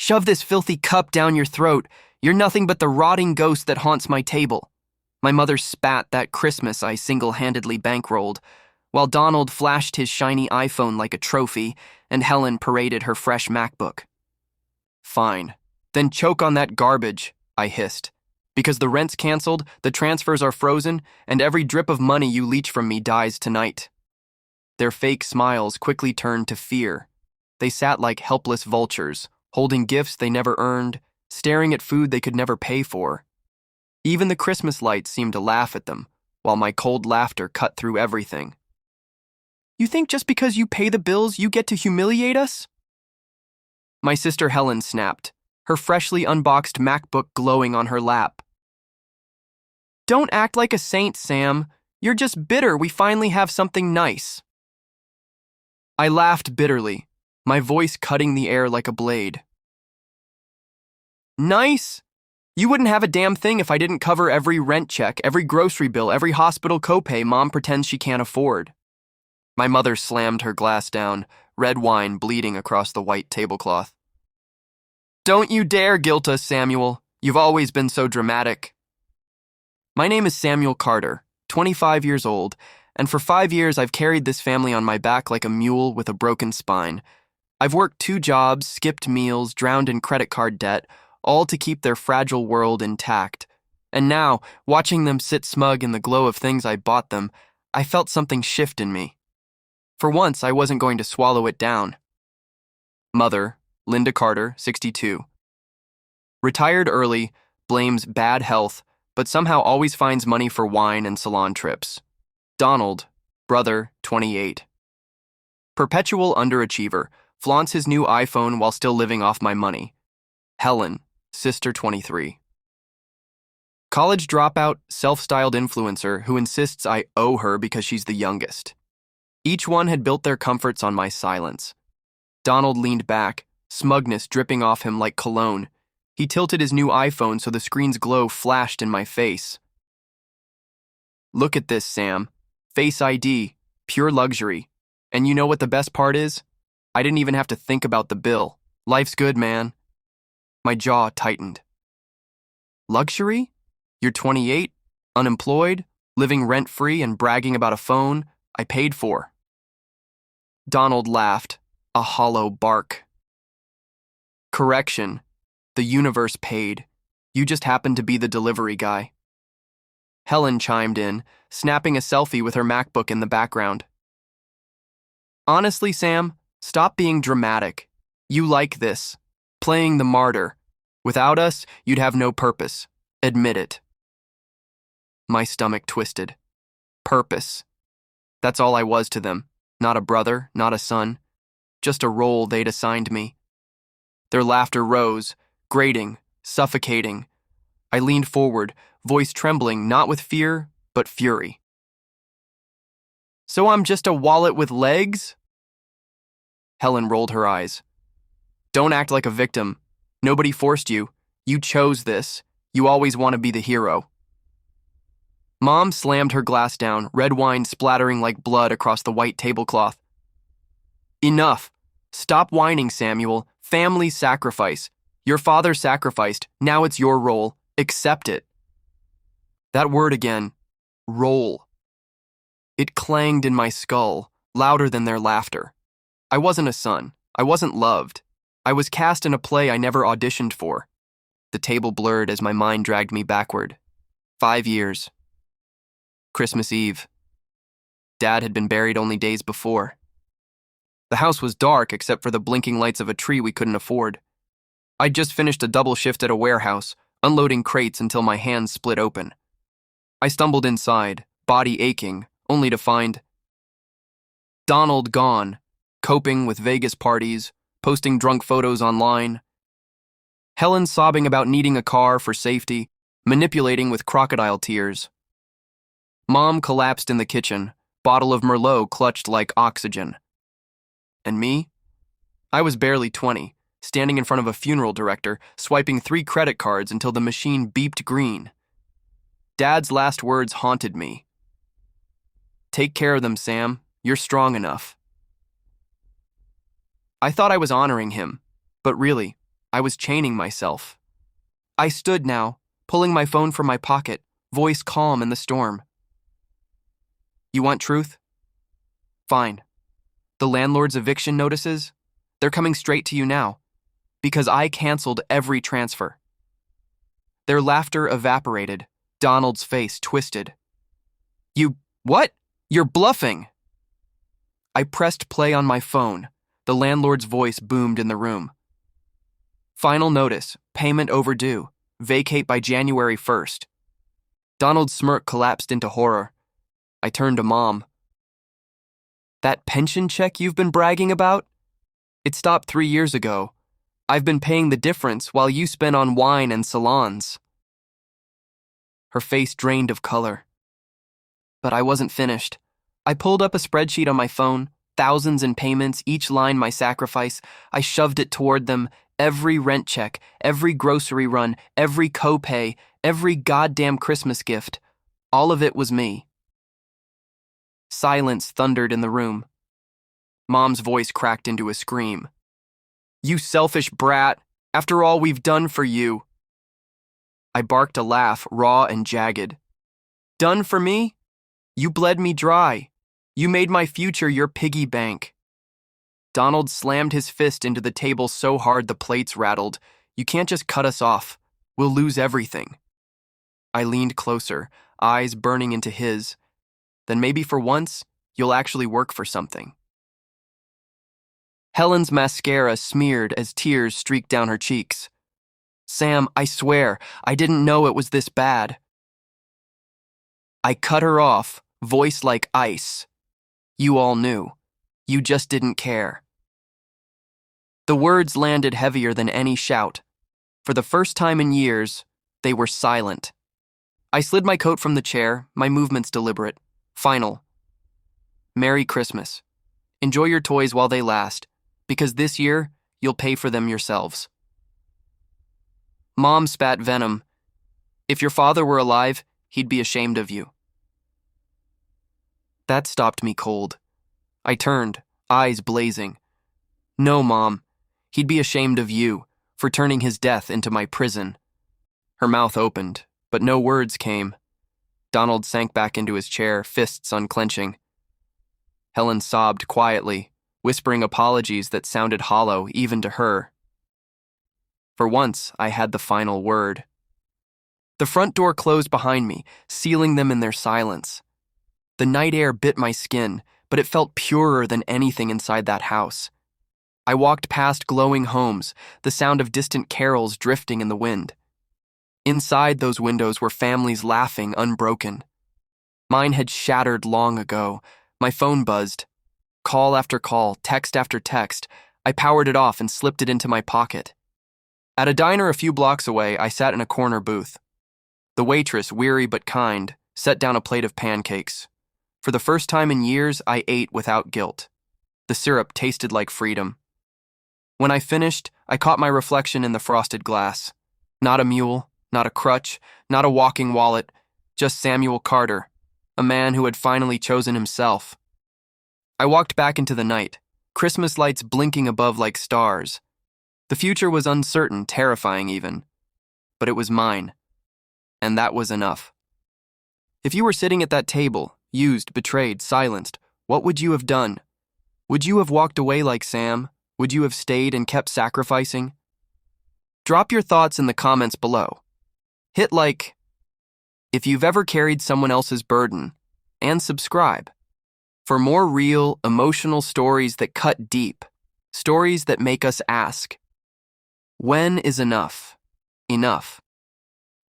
Shove this filthy cup down your throat. You're nothing but the rotting ghost that haunts my table. My mother spat that Christmas I single-handedly bankrolled, while Donald flashed his shiny iPhone like a trophy and Helen paraded her fresh MacBook. Fine. Then choke on that garbage, I hissed. Because the rent's canceled, the transfers are frozen, and every drip of money you leech from me dies tonight. Their fake smiles quickly turned to fear. They sat like helpless vultures, holding gifts they never earned, staring at food they could never pay for. Even the Christmas lights seemed to laugh at them, while my cold laughter cut through everything. You think just because you pay the bills, you get to humiliate us? My sister Helen snapped, her freshly unboxed MacBook glowing on her lap. Don't act like a saint, Sam. You're just bitter we finally have something nice. I laughed bitterly, my voice cutting the air like a blade. Nice? You wouldn't have a damn thing if I didn't cover every rent check, every grocery bill, every hospital copay Mom pretends she can't afford. My mother slammed her glass down, red wine bleeding across the white tablecloth. Don't you dare guilt us, Samuel. You've always been so dramatic. My name is Samuel Carter, 25 years old, and for 5 years I've carried this family on my back like a mule with a broken spine. I've worked 2 jobs, skipped meals, drowned in credit card debt, all to keep their fragile world intact. And now, watching them sit smug in the glow of things I bought them, I felt something shift in me. For once, I wasn't going to swallow it down. Mother, Linda Carter, 62. Retired early, blames bad health, but somehow always finds money for wine and salon trips. Donald, brother, 28. Perpetual underachiever, flaunts his new iPhone while still living off my money. Helen, sister, 23. College dropout, self-styled influencer who insists I owe her because she's the youngest. Each one had built their comforts on my silence. Donald leaned back, smugness dripping off him like cologne. He tilted his new iPhone so the screen's glow flashed in my face. Look at this, Sam. Face ID, pure luxury. And you know what the best part is? I didn't even have to think about the bill. Life's good, man. My jaw tightened. Luxury? You're 28, unemployed, living rent-free and bragging about a phone I paid for. Donald laughed, a hollow bark. Correction. The universe paid. You just happened to be the delivery guy. Helen chimed in, snapping a selfie with her MacBook in the background. Honestly, Sam, stop being dramatic. You like this. Playing the martyr. Without us, you'd have no purpose. Admit it. My stomach twisted. Purpose. That's all I was to them. Not a brother, not a son. Just a role they'd assigned me. Their laughter rose, grating, suffocating. I leaned forward, voice trembling not with fear, but fury. So I'm just a wallet with legs? Helen rolled her eyes. Don't act like a victim. Nobody forced you. You chose this. You always want to be the hero. Mom slammed her glass down, red wine splattering like blood across the white tablecloth. Enough. Stop whining, Samuel. Family sacrifice. Your father sacrificed. Now it's your role. Accept it. That word again. Role. It clanged in my skull, louder than their laughter. I wasn't a son. I wasn't loved. I was cast in a play I never auditioned for. The table blurred as my mind dragged me backward. 5 years. Christmas Eve. Dad had been buried only days before. The house was dark except for the blinking lights of a tree we couldn't afford. I'd just finished a double shift at a warehouse, unloading crates until my hands split open. I stumbled inside, body aching, only to find Donald gone, coping with Vegas parties, posting drunk photos online. Helen sobbing about needing a car for safety, manipulating with crocodile tears. Mom collapsed in the kitchen, bottle of Merlot clutched like oxygen. And me? I was barely 20, standing in front of a funeral director, swiping 3 credit cards until the machine beeped green. Dad's last words haunted me. Take care of them, Sam. You're strong enough. I thought I was honoring him, but really, I was chaining myself. I stood now, pulling my phone from my pocket, voice calm in the storm. You want truth? Fine. The landlord's eviction notices? They're coming straight to you now, because I canceled every transfer. Their laughter evaporated. Donald's face twisted. You, what? You're bluffing! I pressed play on my phone. The landlord's voice boomed in the room. Final notice, payment overdue, vacate by January 1st. Donald's smirk collapsed into horror. I turned to Mom. That pension check you've been bragging about? It stopped 3 years ago. I've been paying the difference while you spent on wine and salons. Her face drained of color. But I wasn't finished. I pulled up a spreadsheet on my phone, thousands in payments, each line my sacrifice. I shoved it toward them, every rent check, every grocery run, every copay, every goddamn Christmas gift. All of it was me. Silence thundered in the room. Mom's voice cracked into a scream. You selfish brat, after all we've done for you. I barked a laugh, raw and jagged. Done for me? You bled me dry. You made my future your piggy bank. Donald slammed his fist into the table so hard the plates rattled. You can't just cut us off. We'll lose everything. I leaned closer, eyes burning into his. Then maybe for once, you'll actually work for something. Helen's mascara smeared as tears streaked down her cheeks. Sam, I swear, I didn't know it was this bad. I cut her off, voice like ice. You all knew. You just didn't care. The words landed heavier than any shout. For the first time in years, they were silent. I slid my coat from the chair, my movements deliberate. Final. Merry Christmas. Enjoy your toys while they last, because this year, you'll pay for them yourselves. Mom spat venom. If your father were alive, he'd be ashamed of you. That stopped me cold. I turned, eyes blazing. No, Mom. He'd be ashamed of you for turning his death into my prison. Her mouth opened, but no words came. Donald sank back into his chair, fists unclenching. Helen sobbed quietly, whispering apologies that sounded hollow even to her. For once, I had the final word. The front door closed behind me, sealing them in their silence. The night air bit my skin, but it felt purer than anything inside that house. I walked past glowing homes, the sound of distant carols drifting in the wind. Inside those windows were families laughing unbroken. Mine had shattered long ago. My phone buzzed. Call after call, text after text. I powered it off and slipped it into my pocket. At a diner a few blocks away, I sat in a corner booth. The waitress, weary but kind, set down a plate of pancakes. For the first time in years, I ate without guilt. The syrup tasted like freedom. When I finished, I caught my reflection in the frosted glass. Not a mule, not a crutch, not a walking wallet, just Samuel Carter, a man who had finally chosen himself. I walked back into the night, Christmas lights blinking above like stars. The future was uncertain, terrifying even. But it was mine. And that was enough. If you were sitting at that table, used, betrayed, silenced, what would you have done? Would you have walked away like Sam? Would you have stayed and kept sacrificing? Drop your thoughts in the comments below. Hit like if you've ever carried someone else's burden, and subscribe for more real, emotional stories that cut deep, stories that make us ask, when is enough enough?